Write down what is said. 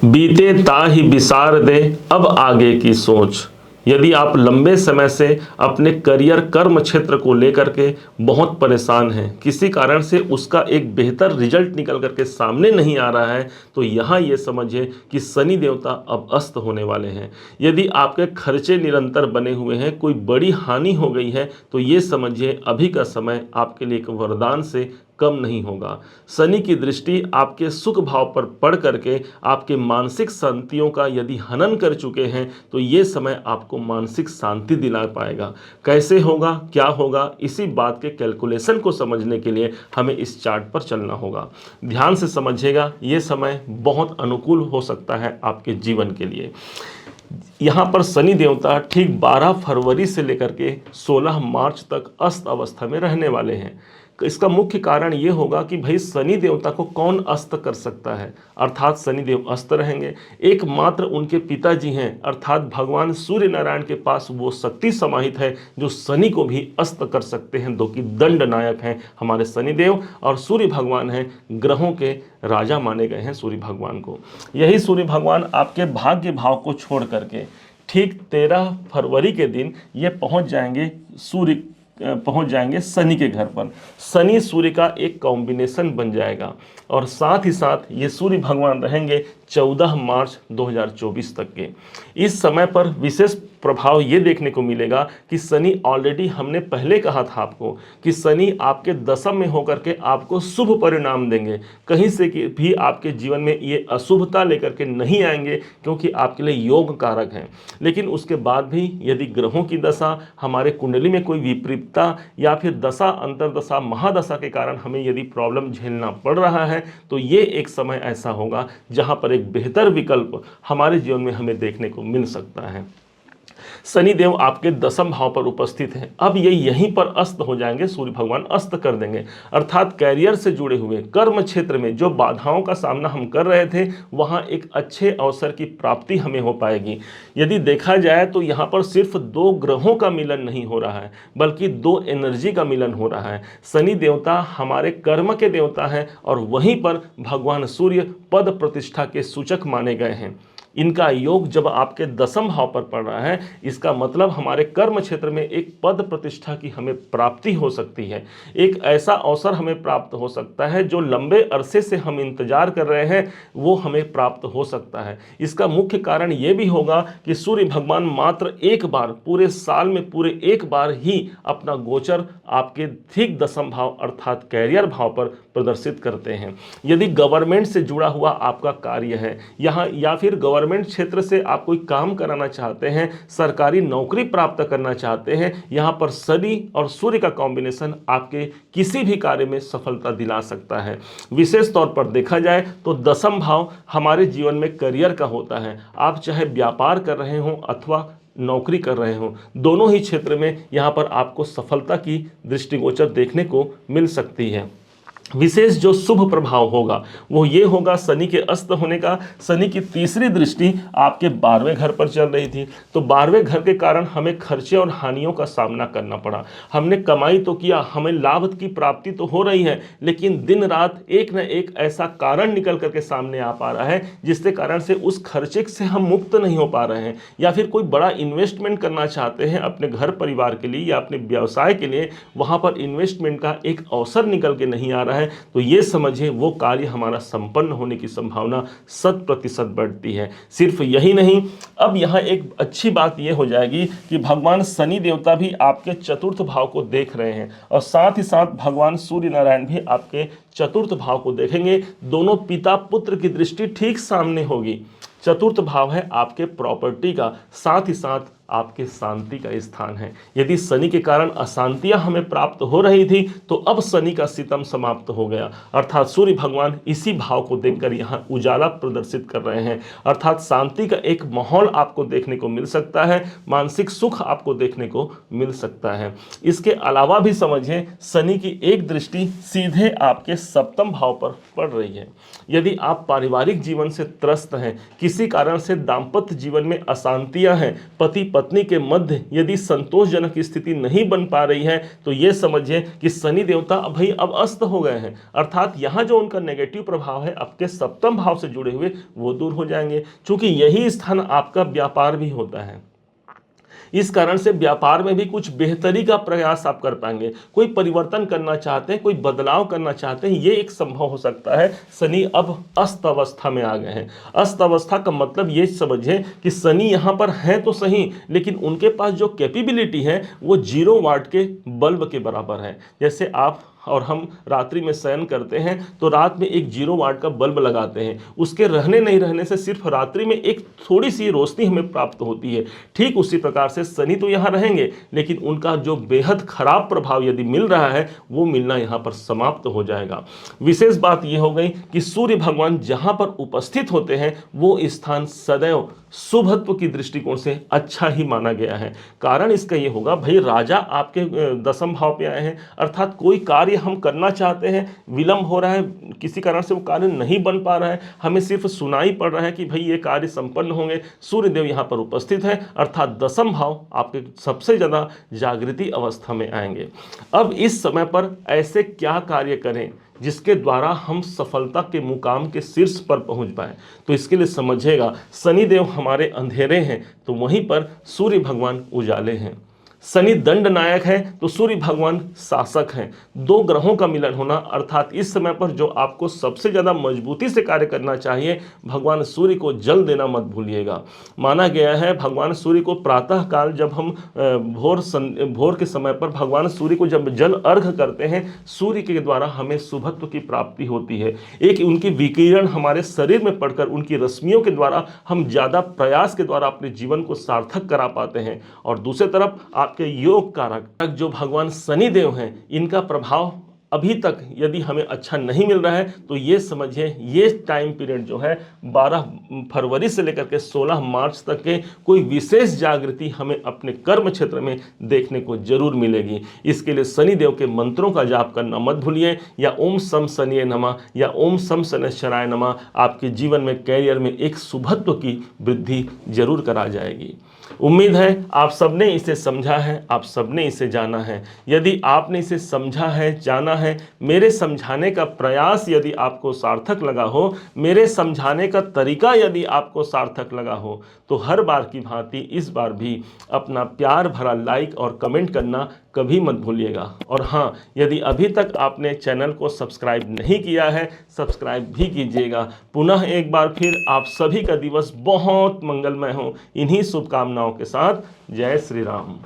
बीते ताहि बिसार दे अब आगे की सोच। यदि आप लंबे समय से अपने करियर कर्म क्षेत्र को लेकर के बहुत परेशान हैं, किसी कारण से उसका एक बेहतर रिजल्ट निकल करके सामने नहीं आ रहा है, तो यहाँ ये समझिए कि शनि देवता अब अस्त होने वाले हैं। यदि आपके खर्चे निरंतर बने हुए हैं, कोई बड़ी हानि हो गई है, तो ये समझिए अभी का समय आपके लिए एक वरदान से कम नहीं होगा। शनि की दृष्टि आपके सुख भाव पर पड़ करके आपके मानसिक शांतियों का यदि हनन कर चुके हैं, तो ये समय आपको मानसिक शांति दिला पाएगा। कैसे होगा, क्या होगा, इसी बात के कैलकुलेशन को समझने के लिए हमें इस चार्ट पर चलना होगा। ध्यान से समझिएगा, ये समय बहुत अनुकूल हो सकता है आपके जीवन के लिए। यहाँ पर शनि देवता ठीक 12 फरवरी से लेकर के 16 मार्च तक अस्त अवस्था में रहने वाले हैं। इसका मुख्य कारण ये होगा कि भाई शनि देवता को कौन अस्त कर सकता है, अर्थात शनि देव अस्त रहेंगे। एकमात्र उनके पिताजी हैं, अर्थात भगवान सूर्य नारायण के पास वो शक्ति समाहित है जो शनि को भी अस्त कर सकते हैं, जो कि दंड नायक हैं हमारे शनि देव। और सूर्य भगवान हैं, ग्रहों के राजा माने गए हैं सूर्य भगवान को। यही सूर्य भगवान आपके भाग्य भाव को छोड़ करके ठीक 13 फरवरी के दिन ये पहुंच जाएंगे शनि के घर पर। शनि सूर्य का एक कॉम्बिनेशन बन जाएगा और साथ ही साथ ये सूर्य भगवान रहेंगे 14 मार्च 2024 तक के। इस समय पर विशेष प्रभाव ये देखने को मिलेगा कि शनि, ऑलरेडी हमने पहले कहा था आपको कि शनि आपके दशम में होकर के आपको शुभ परिणाम देंगे। कहीं से भी आपके जीवन में ये अशुभता लेकर के नहीं आएंगे, क्योंकि आपके लिए योग कारक हैं। लेकिन उसके बाद भी यदि ग्रहों की दशा, हमारे कुंडली में कोई विपरीतता या फिर दशा, अंतरदशा, महादशा के कारण हमें यदि प्रॉब्लम झेलना पड़ रहा है, तो ये एक समय ऐसा होगा जहां पर एक बेहतर विकल्प हमारे जीवन में हमें देखने को मिल सकता है। शनि देव आपके दशम भाव पर उपस्थित हैं। अब ये यहीं पर अस्त हो जाएंगे, सूर्य भगवान अस्त कर देंगे। अर्थात कैरियर से जुड़े हुए कर्म क्षेत्र में जो बाधाओं का सामना हम कर रहे थे, वहां एक अच्छे अवसर की प्राप्ति हमें हो पाएगी। यदि देखा जाए तो यहाँ पर सिर्फ 2 ग्रहों का मिलन नहीं हो रहा है, बल्कि 2 एनर्जी का मिलन हो रहा है। शनि देवता हमारे कर्म के देवता हैं और वहीं पर भगवान सूर्य पद प्रतिष्ठा के सूचक माने गए हैं। इनका योग जब आपके दशम भाव पर पड़ रहा है, इसका मतलब हमारे कर्म क्षेत्र में एक पद प्रतिष्ठा की हमें प्राप्ति हो सकती है। एक ऐसा अवसर हमें प्राप्त हो सकता है जो लंबे अरसे से हम इंतजार कर रहे हैं, वो हमें प्राप्त हो सकता है। इसका मुख्य कारण ये भी होगा कि सूर्य भगवान मात्र एक बार पूरे साल में, पूरे एक बार ही अपना गोचर आपके ठीक दशम भाव अर्थात कैरियर भाव पर प्रदर्शित करते हैं। यदि गवर्नमेंट से जुड़ा हुआ आपका कार्य है यहाँ, या फिर गवर्नमेंट क्षेत्र से आप कोई काम कराना चाहते हैं, सरकारी नौकरी प्राप्त करना चाहते हैं, यहाँ पर शनि और सूर्य का कॉम्बिनेशन आपके किसी भी कार्य में सफलता दिला सकता है। विशेष तौर पर देखा जाए तो दशम भाव हमारे जीवन में करियर का होता है। आप चाहे व्यापार कर रहे हों अथवा नौकरी कर रहे हो, दोनों ही क्षेत्र में यहाँ पर आपको सफलता की दृष्टिगोचर देखने को मिल सकती है। विशेष जो शुभ प्रभाव होगा वो ये होगा शनि के अस्त होने का। शनि की तीसरी दृष्टि आपके 12वें घर पर चल रही थी, तो 12वें घर के कारण हमें खर्चे और हानियों का सामना करना पड़ा। हमने कमाई तो किया, हमें लाभ की प्राप्ति तो हो रही है, लेकिन दिन रात एक न एक ऐसा कारण निकल करके सामने आ पा रहा है जिसके कारण से उस खर्चे से हम मुक्त नहीं हो पा रहे हैं। या फिर कोई बड़ा इन्वेस्टमेंट करना चाहते हैं अपने घर परिवार के लिए या अपने व्यवसाय के लिए, वहाँ पर इन्वेस्टमेंट का एक अवसर निकल के नहीं आ रहा है, तो ये समझिए वो कार्य हमारा संपन्न होने की संभावना 100% बढ़ती है। सिर्फ यही नहीं, अब यहाँ एक अच्छी बात ये हो जाएगी कि भगवान शनि देवता भी आपके चतुर्थ भाव को देख रहे हैं और साथ ही साथ भगवान सूर्य नारायण भी आपके चतुर्थ भाव को देखेंगे। दोनों पिता पुत्र की दृष्टि ठीक सामने होगी। चतुर्थ भाव है आपके प्रॉपर्टी का, साथ ही साथ आपके शांति का स्थान है। यदि शनि के कारण अशांतियां हमें प्राप्त हो रही थी, तो अब शनि का सितम समाप्त हो गया, अर्थात सूर्य भगवान इसी भाव को देखकर यहाँ उजाला प्रदर्शित कर रहे हैं। अर्थात शांति का एक माहौल आपको देखने को मिल सकता है, मानसिक सुख आपको देखने को मिल सकता है। इसके अलावा भी समझिए शनि की एक दृष्टि सीधे आपके सप्तम भाव पर पड़ रही है। यदि आप पारिवारिक जीवन से त्रस्त हैं, किसी कारण से दाम्पत्य जीवन में अशांतियां हैं, पति पत्नी के मध्य यदि संतोषजनक स्थिति नहीं बन पा रही है तो ये समझिए कि शनि देवता भाई अब अस्त हो गए हैं, अर्थात यहाँ जो उनका नेगेटिव प्रभाव है आपके सप्तम भाव से जुड़े हुए वो दूर हो जाएंगे, क्योंकि यही स्थान आपका व्यापार भी होता है। इस कारण से व्यापार में भी कुछ बेहतरी का प्रयास आप कर पाएंगे, कोई परिवर्तन करना चाहते हैं, कोई बदलाव करना चाहते हैं, ये एक संभव हो सकता है। शनि अब अस्त अवस्था में आ गए हैं। अस्त अवस्था का मतलब ये समझिए कि शनि यहाँ पर हैं तो सही, लेकिन उनके पास जो कैपेबिलिटी है वो 0 वाट के बल्ब के बराबर है। जैसे आप और हम रात्रि में शयन करते हैं तो रात में एक 0 वाट का बल्ब लगाते हैं, उसके रहने नहीं रहने से सिर्फ रात्रि में एक थोड़ी सी रोशनी हमें प्राप्त होती है। ठीक उसी प्रकार से शनि तो यहाँ रहेंगे, लेकिन उनका जो बेहद खराब प्रभाव यदि मिल रहा है वो मिलना यहाँ पर समाप्त हो जाएगा। विशेष बात यह हो गई कि सूर्य भगवान जहाँ पर उपस्थित होते हैं वो स्थान सदैव शुभत्व की दृष्टिकोण से अच्छा ही माना गया है। कारण इसका ये होगा, भाई राजा आपके दशम भाव पे आए हैं, अर्थात कोई कार्य हम करना चाहते हैं, विलंब हो रहा है, किसी कारण से वो कार्य नहीं बन पा रहा है, हमें सिर्फ सुनाई पड़ रहा है कि भाई ये कार्य संपन्न होंगे, सूर्यदेव यहाँ पर उपस्थित है, अर्थात दशम भाव आपके सबसे ज़्यादा जागृति अवस्था में आएंगे। अब इस समय पर ऐसे क्या कार्य करें जिसके द्वारा हम सफलता के मुकाम के शीर्ष पर पहुंच पाए? तो इसके लिए समझिएगा, शनिदेव हमारे अंधेरे हैं तो वहीं पर सूर्य भगवान उजाले हैं। शनि दंड नायक है तो सूर्य भगवान शासक हैं। दो ग्रहों का मिलन होना, अर्थात इस समय पर जो आपको सबसे ज़्यादा मजबूती से कार्य करना चाहिए, भगवान सूर्य को जल देना मत भूलिएगा। माना गया है भगवान सूर्य को प्रातः काल जब हम भोर के समय पर भगवान सूर्य को जब जल अर्घ करते हैं, सूर्य के द्वारा हमें शुभत्व की प्राप्ति होती है। एक उनकी विकिरण हमारे शरीर में पड़कर उनकी रश्मियों के द्वारा हम ज़्यादा प्रयास के द्वारा अपने जीवन को सार्थक करा पाते हैं। और दूसरी तरफ आपके योग कारक जो भगवान शनिदेव हैं, इनका प्रभाव अभी तक यदि हमें अच्छा नहीं मिल रहा है तो ये समझिए ये टाइम पीरियड जो है 12 फरवरी से लेकर के 16 मार्च तक के कोई विशेष जागृति हमें अपने कर्म क्षेत्र में देखने को जरूर मिलेगी। इसके लिए शनिदेव के मंत्रों का जाप करना मत भूलिए, या ओम सम शनिये नमः या ओम सम शनैश्चराय नमः आपके जीवन में कैरियर में एक शुभत्व की वृद्धि जरूर करा जाएगी। उम्मीद है आप सबने इसे समझा है, आप सबने इसे जाना है। यदि आपने इसे समझा है, जाना है, मेरे समझाने का प्रयास यदि आपको सार्थक लगा हो, मेरे समझाने का तरीका यदि आपको सार्थक लगा हो, तो हर बार की भांति इस बार भी अपना प्यार भरा लाइक और कमेंट करना कभी मत भूलिएगा। और हाँ, यदि अभी तक आपने चैनल को सब्सक्राइब नहीं किया है, सब्सक्राइब भी कीजिएगा। पुनः एक बार फिर आप सभी का दिवस बहुत मंगलमय हो, इन्हीं शुभकामनाओं के साथ। जय श्री राम।